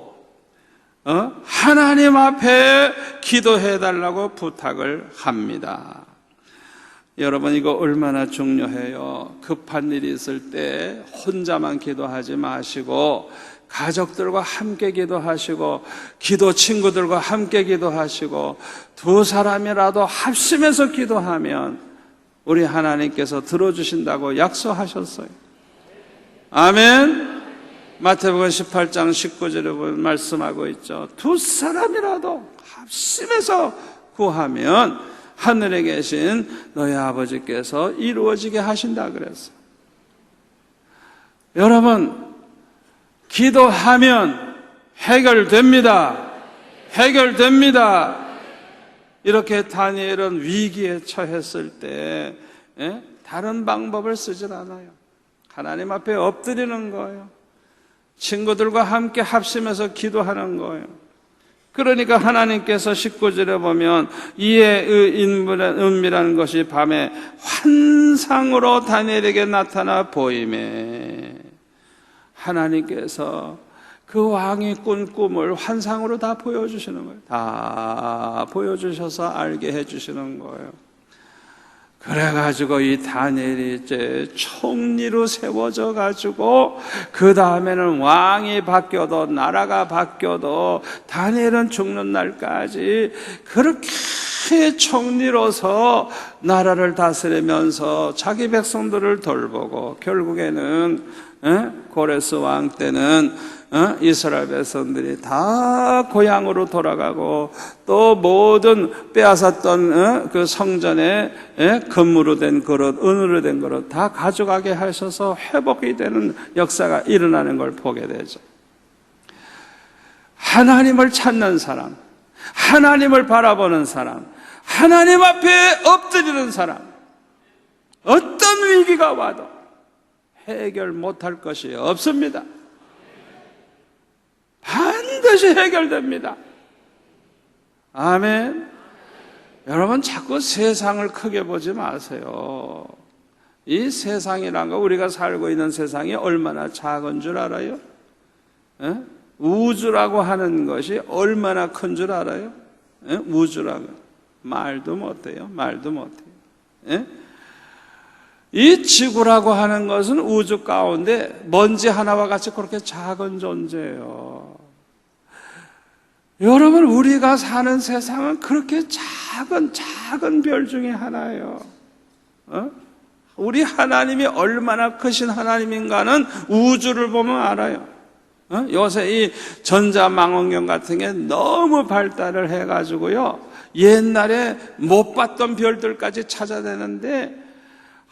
하나님 앞에 기도해달라고 부탁을 합니다. 여러분, 이거 얼마나 중요해요. 급한 일이 있을 때 혼자만 기도하지 마시고 가족들과 함께 기도하시고 기도 친구들과 함께 기도하시고 두 사람이라도 합심해서 기도하면 우리 하나님께서 들어주신다고 약속하셨어요. 아멘. 마태복음 18장 19절에 말씀하고 있죠. 두 사람이라도 합심해서 구하면 하늘에 계신 너희 아버지께서 이루어지게 하신다 그랬어요. 여러분, 기도하면 해결됩니다. 해결됩니다. 이렇게 다니엘은 위기에 처했을 때 다른 방법을 쓰질 않아요. 하나님 앞에 엎드리는 거예요. 친구들과 함께 합심해서 기도하는 거예요. 그러니까 하나님께서 19절에 보면 이에 은밀한 것이 밤에 환상으로 다니엘에게 나타나 보이매 하나님께서 그 왕이 꾼 꿈을 환상으로 다 보여주시는 거예요. 다 보여주셔서 알게 해주시는 거예요. 그래가지고 이 다니엘이 이제 총리로 세워져 가지고 그 다음에는 왕이 바뀌어도 나라가 바뀌어도 다니엘은 죽는 날까지 그렇게 총리로서 나라를 다스리면서 자기 백성들을 돌보고 결국에는 고레스 왕 때는 이스라엘 백성들이 다 고향으로 돌아가고 또 모든 빼앗았던 그 성전에 금으로 된 그릇, 은으로 된 그릇 다 가져가게 하셔서 회복이 되는 역사가 일어나는 걸 보게 되죠. 하나님을 찾는 사람, 하나님을 바라보는 사람, 하나님 앞에 엎드리는 사람, 어떤 위기가 와도 해결 못할 것이 없습니다. 반드시 해결됩니다. 아멘. 여러분, 자꾸 세상을 크게 보지 마세요. 이 세상이란 거, 우리가 살고 있는 세상이 얼마나 작은 줄 알아요? 우주라고 하는 것이 얼마나 큰 줄 알아요? 우주라고 말도 못해요. 말도 못해요. 이 지구라고 하는 것은 우주 가운데 먼지 하나와 같이 그렇게 작은 존재예요. 여러분, 우리가 사는 세상은 그렇게 작은 별 중에 하나예요. 우리 하나님이 얼마나 크신 하나님인가는 우주를 보면 알아요. 요새 이 전자망원경 같은 게 너무 발달을 해가지고요, 옛날에 못 봤던 별들까지 찾아내는데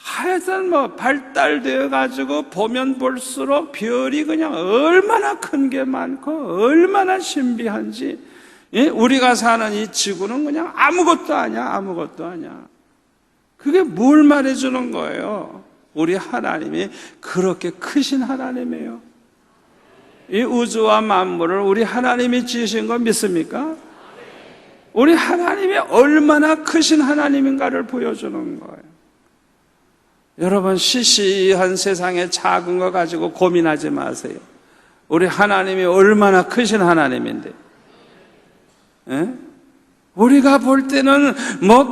하여튼 발달되어 가지고 보면 볼수록 별이 그냥 얼마나 큰 게 많고 얼마나 신비한지, 우리가 사는 이 지구는 그냥 아무것도 아니야, 아무것도 아니야. 그게 뭘 말해주는 거예요? 우리 하나님이 그렇게 크신 하나님이에요. 이 우주와 만물을 우리 하나님이 지으신 거 믿습니까? 우리 하나님이 얼마나 크신 하나님인가를 보여주는 거예요. 여러분, 시시한 세상에 작은 거 가지고 고민하지 마세요. 우리 하나님이 얼마나 크신 하나님인데, 우리가 볼 때는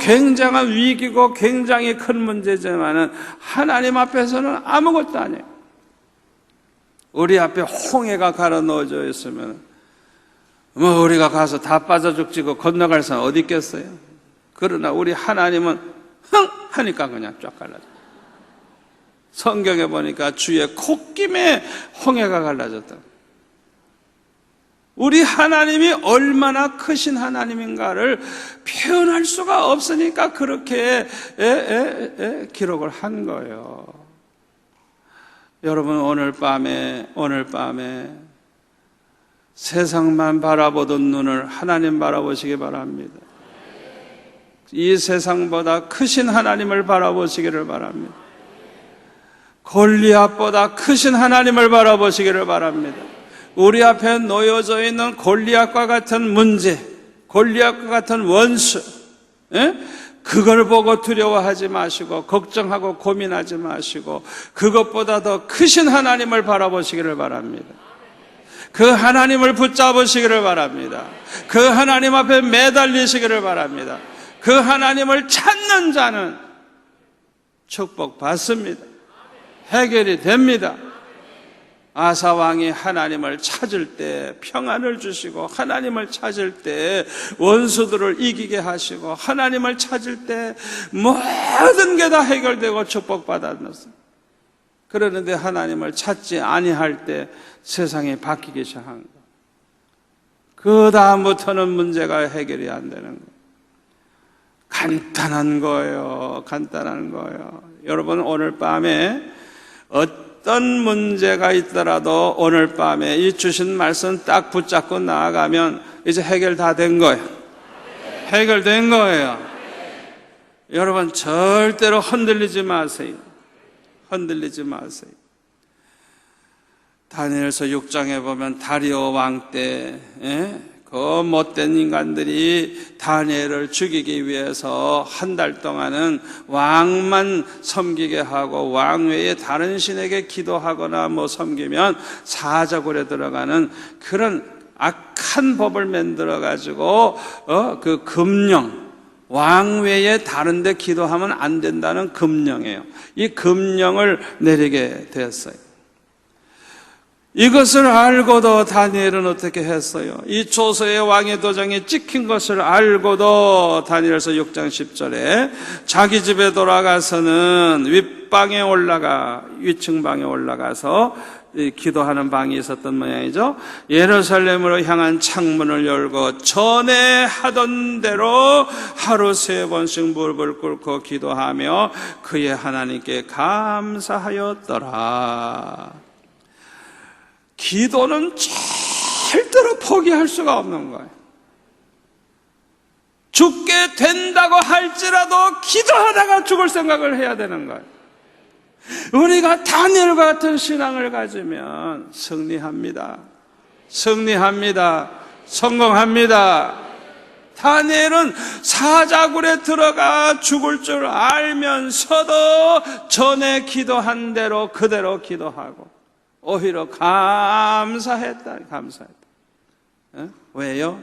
굉장한 위기고 굉장히 큰 문제지만은 하나님 앞에서는 아무것도 아니에요. 우리 앞에 홍해가 갈아 넣어져 있으면 우리가 가서 다 빠져 죽지고 건너갈 사람 어디 있겠어요? 그러나 우리 하나님은 흥 하니까 그냥 쫙 갈라져. 성경에 보니까 주의 콧김에 홍해가 갈라졌다. 우리 하나님이 얼마나 크신 하나님인가를 표현할 수가 없으니까 그렇게 기록을 한 거예요. 여러분, 오늘 밤에 세상만 바라보던 눈을 하나님 바라보시기 바랍니다. 이 세상보다 크신 하나님을 바라보시기를 바랍니다. 골리앗보다 크신 하나님을 바라보시기를 바랍니다. 우리 앞에 놓여져 있는 골리앗과 같은 문제, 골리앗과 같은 원수, 그걸 보고 두려워하지 마시고 걱정하고 고민하지 마시고 그것보다 더 크신 하나님을 바라보시기를 바랍니다. 그 하나님을 붙잡으시기를 바랍니다. 그 하나님 앞에 매달리시기를 바랍니다. 그 하나님을 찾는 자는 축복받습니다. 해결이 됩니다. 아사 왕이 하나님을 찾을 때 평안을 주시고, 하나님을 찾을 때 원수들을 이기게 하시고, 하나님을 찾을 때 모든 게 다 해결되고 축복받았어요. 그러는데 하나님을 찾지 아니할 때 세상이 바뀌기 시작한 거예요. 그 다음부터는 문제가 해결이 안 되는 거예요. 간단한 거예요. 간단한 거예요. 여러분, 오늘 밤에 어떤 문제가 있더라도 오늘 밤에 이 주신 말씀 딱 붙잡고 나아가면 이제 해결 다 된 거예요. 해결된 거예요. 여러분, 절대로 흔들리지 마세요. 흔들리지 마세요. 다니엘서 6장에 보면 다리오 왕 때 그 못된 인간들이 다니엘을 죽이기 위해서 한 달 동안은 왕만 섬기게 하고 왕 외에 다른 신에게 기도하거나 섬기면 사자굴에 들어가는 그런 악한 법을 만들어 가지고 그 금령, 왕 외에 다른 데 기도하면 안 된다는 금령이에요. 이 금령을 내리게 되었어요. 이것을 알고도 다니엘은 어떻게 했어요? 이 조서의 왕의 도장이 찍힌 것을 알고도 다니엘서 6장 10절에 자기 집에 돌아가서는 위층방에 올라가서 기도하는 방이 있었던 모양이죠. 예루살렘으로 향한 창문을 열고 전에 하던 대로 하루 3번씩 무릎을 꿇고 기도하며 그의 하나님께 감사하였더라. 기도는 절대로 포기할 수가 없는 거예요. 죽게 된다고 할지라도 기도하다가 죽을 생각을 해야 되는 거예요. 우리가 다니엘과 같은 신앙을 가지면 승리합니다. 승리합니다. 성공합니다. 다니엘은 사자굴에 들어가 죽을 줄 알면서도 전에 기도한 대로 그대로 기도하고 오히려 감사했다. 왜요?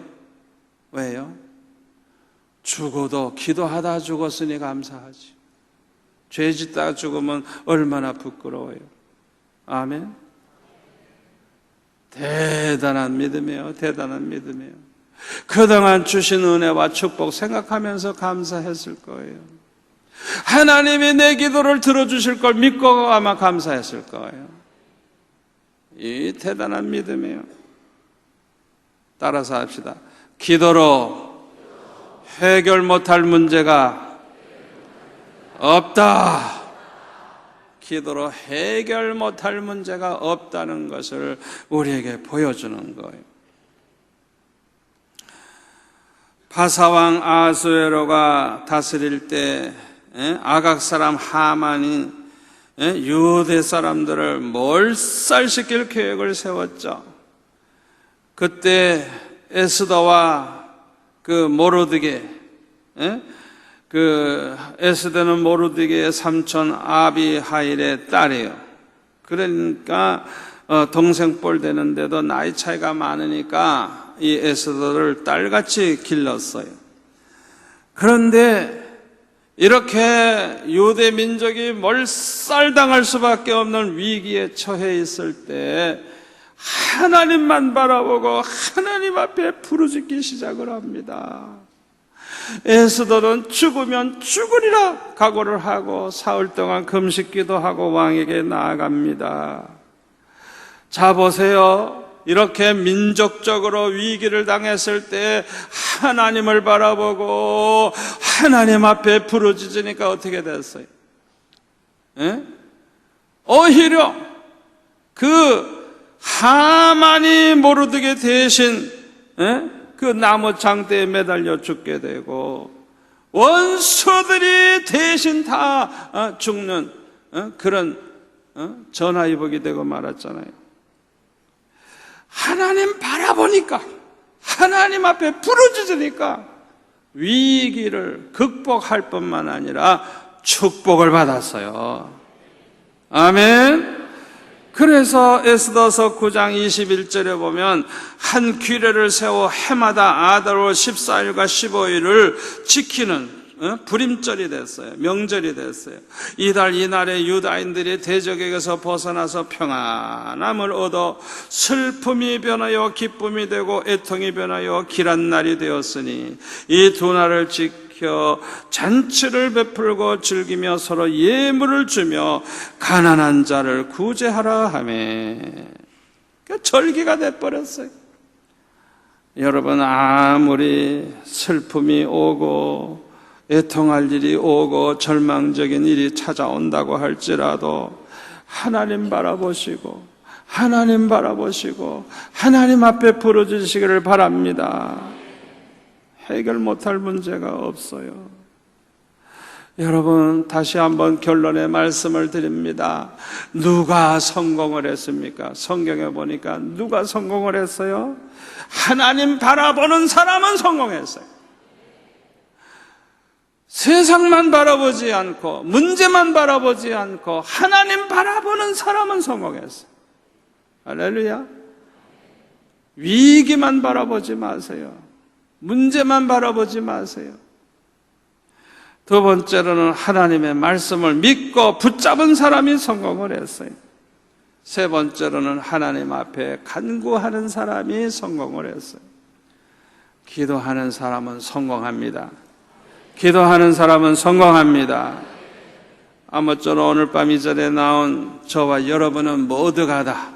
죽어도 기도하다 죽었으니 감사하지. 죄 짓다가 죽으면 얼마나 부끄러워요. 아멘. 대단한 믿음이에요. 대단한 믿음이에요. 그동안 주신 은혜와 축복 생각하면서 감사했을 거예요. 하나님이 내 기도를 들어주실 걸 믿고 아마 감사했을 거예요. 이 대단한 믿음이에요. 따라서 합시다. 기도로 해결 못할 문제가 없다. 기도로 해결 못할 문제가 없다는 것을 우리에게 보여주는 거예요. 바사왕 아하수에로가 다스릴 때 아각 사람 하만이 유대 사람들을 몰살시킬 계획을 세웠죠. 그때 에스더와 그 모르드게, 그 에스더는 모르드게의 삼촌 아비하일의 딸이에요. 그러니까 동생 뻘 되는데도 나이 차이가 많으니까 이 에스더를 딸같이 길렀어요. 그런데 이렇게 유대 민족이 몰살당할 수밖에 없는 위기에 처해 있을 때 하나님만 바라보고 하나님 앞에 부르짖기 시작을 합니다. 에스더는 죽으면 죽으리라 각오를 하고 사흘 동안 금식기도 하고 왕에게 나아갑니다. 자 보세요. 이렇게 민족적으로 위기를 당했을 때 하나님을 바라보고 하나님 앞에 부르짖으니까 어떻게 됐어요? 오히려 그 하만이 모르드게 대신 그 나무 장대에 매달려 죽게 되고 원수들이 대신 다 죽는 그런 전화위복이 되고 말았잖아요. 하나님 바라보니까, 하나님 앞에 부르짖으니까 위기를 극복할 뿐만 아니라 축복을 받았어요. 아멘. 그래서 에스더서 9장 21절에 보면 한 규례를 세워 해마다 아달월 14일과 15일을 지키는 불임절이 됐어요. 명절이 됐어요. 이날에 유다인들이 대적에게서 벗어나서 평안함을 얻어 슬픔이 변하여 기쁨이 되고 애통이 변하여 길한 날이 되었으니 이 두 날을 지켜 잔치를 베풀고 즐기며 서로 예물을 주며 가난한 자를 구제하라 하매 절기가 돼버렸어요. 여러분, 아무리 슬픔이 오고 애통할 일이 오고 절망적인 일이 찾아온다고 할지라도 하나님 바라보시고 하나님 앞에 부르짖으시기를 바랍니다. 해결 못할 문제가 없어요. 여러분, 다시 한번 결론의 말씀을 드립니다. 누가 성공을 했습니까? 성경에 보니까 누가 성공을 했어요? 하나님 바라보는 사람은 성공했어요. 세상만 바라보지 않고 문제만 바라보지 않고 하나님 바라보는 사람은 성공했어요. 할렐루야. 위기만 바라보지 마세요. 문제만 바라보지 마세요. 두 번째로는 하나님의 말씀을 믿고 붙잡은 사람이 성공을 했어요. 세 번째로는 하나님 앞에 간구하는 사람이 성공을 했어요. 기도하는 사람은 성공합니다. 기도하는 사람은 성공합니다. 아무쪼록 오늘 밤 이 절에 나온 저와 여러분은 모두가 다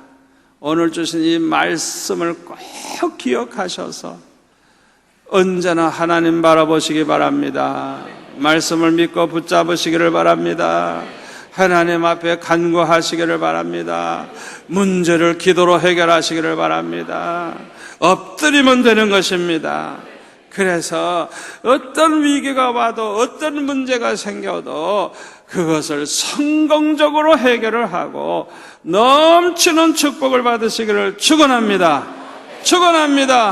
오늘 주신 이 말씀을 꼭 기억하셔서 언제나 하나님 바라보시기 바랍니다. 말씀을 믿고 붙잡으시기를 바랍니다. 하나님 앞에 간구하시기를 바랍니다. 문제를 기도로 해결하시기를 바랍니다. 엎드리면 되는 것입니다. 그래서 어떤 위기가 와도 어떤 문제가 생겨도 그것을 성공적으로 해결을 하고 넘치는 축복을 받으시기를 축원합니다. 축원합니다.